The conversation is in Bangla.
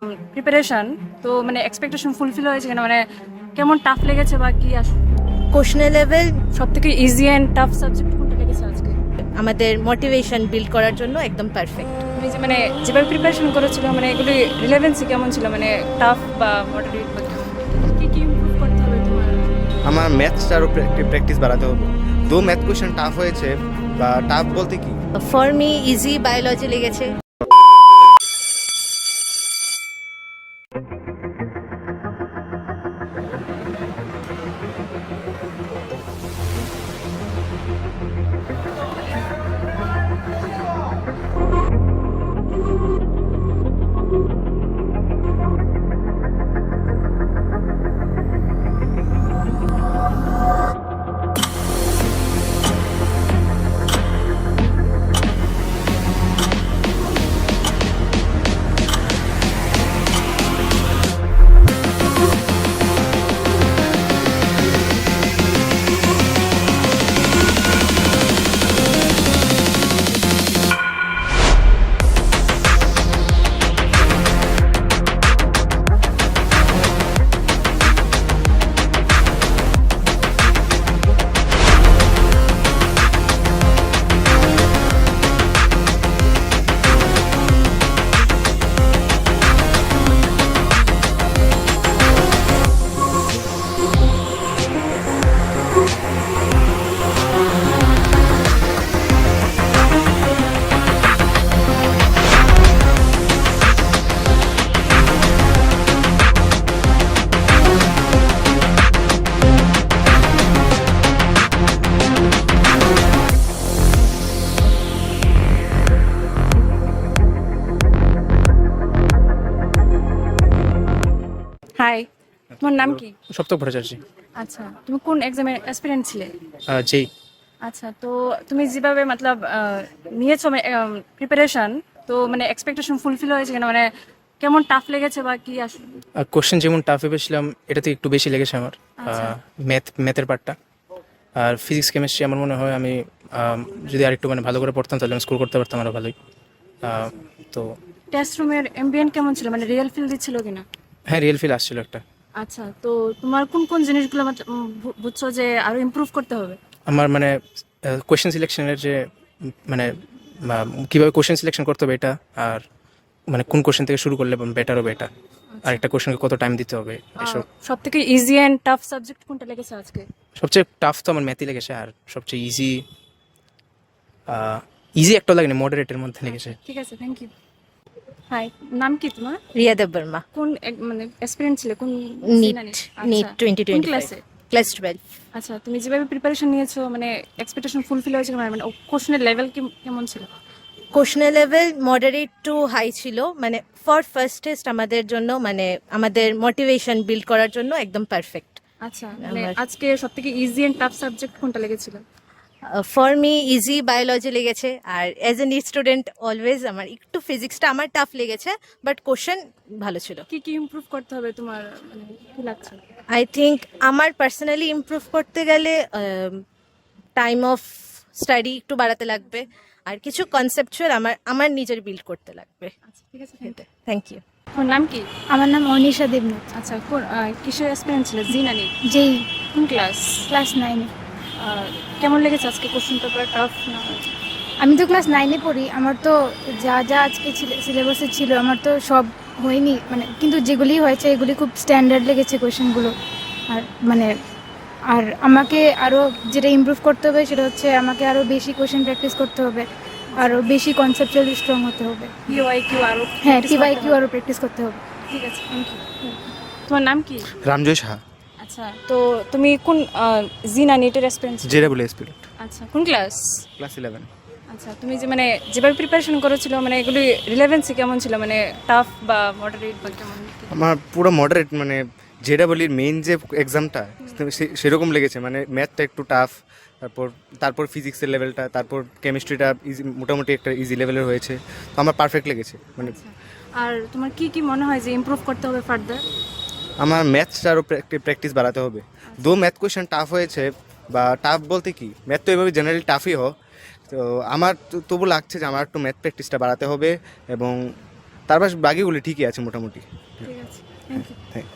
প্রিপারেশন তো মানে এক্সপেকটেশন ফুলফিল হয়েছে কিনা, মানে কেমন টাফ লেগেছে বা কি আসলে কোশ্চেন লেভেল সব থেকে ইজি অ্যান্ড টাফ সাবজেক্ট কোনটা লেগেছে আজকে? আমাদের মোটিভেশন বিল্ড করার জন্য একদম পারফেক্ট। তুমি যে মানে যেভাবে প্রিপারেশন করেছিল মানে এগুলি রিলেভেন্সি কেমন ছিল, মানে টাফ বা মডারেট বা কেমন, কি কি ইমপ্রুভ করতে হবে তোমার? আমার ম্যাথসটা আরও প্র্যাকটিস বাড়াতে হবে। দো ম্যাথ কোয়েশ্চেন টাফ হয়েছে, বা টাফ বলতে কি, ফর মি ইজি বায়োলজি লেগেছে। হাই, তোমার নাম কি? সপ্তক ভট্টাচার্য। আচ্ছা, তুমি কোন এক্সামের অ্যাসপিরেন্ট ছিলে? যেই আচ্ছা, তো তুমি যেভাবে মতলব নিয়েছো প্রিপারেশন, তো মানে এক্সপেকটেশন ফুলফিল হয়েছে কিনা, মানে কেমন টাফ লেগেছে বা কি আসলে কোশ্চেন যেমন টাফ ভেবেছিলাম এটাতে একটু বেশি লেগেছে আমার। ম্যাথের পার্টটা, আর ফিজিক্স কেমিস্ট্রি আমার মনে হয় আমি যদি আরেকটু মানে ভালো করে পড়তাম তাহলে আমি স্কোর করতে পারতাম আরও ভালোই। তো টেস্ট রুমের এমবিএন কেমন ছিল, মানে রিয়েল ফিল দিচ্ছিল কিনা? হ্যাঁ, রিয়েল ফিল আসছিল একটা। আচ্ছা, তো তোমার কোন কোন জিনিসগুলো বুঝছো যে আরো ইমপ্রুভ করতে হবে? আমার মানে কোয়েশ্চেন সিলেকশনের যে মানে কীভাবে কোয়েশ্চেন সিলেকশন করতে হবে এটা, আর মানে কোন কোয়েশ্চেন থেকে শুরু করলে বেটার হবে এটা, আর একটা কোয়েশ্চেনকে কত টাইম দিতে হবে এসব। সব থেকে ইজি অ্যান্ড টাফ সাবজেক্ট কোনটা লেগেছে আজকে? সবচেয়ে টাফ তো আমার ম্যাথই লেগেছে, আর সবচেয়ে ইজি একটা লাগেনি, মডারেটের মধ্যে লেগেছে। ঠিক আছে, থ্যাংক ইউ। হাই, নাম কি তোমার? রিয়া দেববর্মা। কোন মানে এক্সপেরিয়েন্স ছিল কোন নিট নিট কোন 2025 ক্লাসে? ক্লাস 12। আচ্ছা, তুমি যেভাবে প্রিপারেশন নিয়েছো মানে এক্সপেকটেশন ফুলফিল হয়েছে কিনা, মানে কোশ্চেনের লেভেল কেমন ছিল? Question level moderate to high ছিল, মানে ফর ফার্স্ট টেস্ট আমাদের জন্য, মানে আমাদের মোটিভেশন বিল্ড করার জন্য একদম পারফেক্ট। আচ্ছা, মানে আজকে সব থেকে ইজি অ্যান্ড টাফ সাবজেক্ট কোনটা লেগেছিল? ফর মি ইজি বায়োলজি লেগেছে, আর as a NEET student always আমার একটু ফিজিক্সটা আমার টাফ লেগেছে, বাট কোশ্চেন ভালো ছিল। কি কি ইমপ্রুভ করতে হবে তোমার, মানে কি লাগছে? আই থিঙ্ক আমার পার্সোনালি ইমপ্রুভ করতে গেলে টাইম অফ স্টাডি একটু বাড়াতে লাগবে, আর কিছু কনসেপচুয়াল আমার আমার নিজের বিল্ড করতে লাগবে। আচ্ছা, ঠিক আছে, থ্যাংক ইউ। Thank you. তোমার নাম কি? আমার নাম অনিশা দেবনাথ। আচ্ছা, কোন কিসের এক্সপিরিয়েন্স ছিল? জি নানি? যেই কোন ক্লাস? ক্লাস 9-এ। কেমন লেগেছে আজকে কোশ্চেন পেপার? টাফ না? আমি তো ক্লাস 9-এ পড়ি, আমার তো যা যা আজকে সিলেবাসে ছিল আমার তো সব হয়নি, মানে কিন্তু যেগুলি হয়েছে এগুলি খুব স্ট্যান্ডার্ড লেগেছে কোয়েশ্চেনগুলো। আর মানে আর আমাকে আরও যেটা ইমপ্রুভ করতে হবে সেটা হচ্ছে আমাকে আরও বেশি কোয়েশ্চেন প্র্যাকটিস করতে হবে, আরও বেশি কনসেপচুয়ালি স্ট্রং হতে হবে। পিওয়াইকিউ আরো হ্যাঁ, practice করতে টিওয়াইকিউ হবে। আরও প্র্যাকটিস করতে হবে। ঠিক আছে, থ্যাংক ইউ। তোমার নাম কি? রামজয় সাহা, আচ্ছা, তো তুমি কোন জি না নেটের এক্সপিরিয়েন্স? জেডাবল এসপিরেন্ট, আচ্ছা, কোন ক্লাস? ক্লাস 11। আচ্ছা, তুমি যে মানে যেভাবে প্রিপারেশন করেছিল মানে এগুলি রিলেভেন্সি কেমন ছিল, মানে টাফ বা মডারেট বা কেমন? আমার পুরো মডারেট, মানে জেডাবলির মেইন যে এক্সামটা সেরকম লেগেছে, মানে ম্যাথটা একটু টাফ, তারপর ফিজিক্সের লেভেলটা, তারপর কেমিস্ট্রিটা ইজি, মোটামুটি একটা ইজি লেভেলের হয়েছে, তো আমার পারফেক্ট লেগেছে। মানে আর তোমার কি কি মনে হয় যে ইমপ্রুভ করতে হবে ফার্দার? আমার ম্যাথসটা আরও প্র্যাকটিস বাড়াতে হবে। দো ম্যাথ কোয়েশ্চেন টাফ হয়েছে, বা টাফ বলতে কি, ম্যাথ তো এভাবে জেনারেলি টাফই হয়, তো আমার তবু লাগছে যে আমার একটু ম্যাথ প্র্যাকটিসটা বাড়াতে হবে, এবং তারপর বাকিগুলি ঠিকই আছে মোটামুটি। ঠিক আছে, থ্যাংক ইউ। থ্যাংক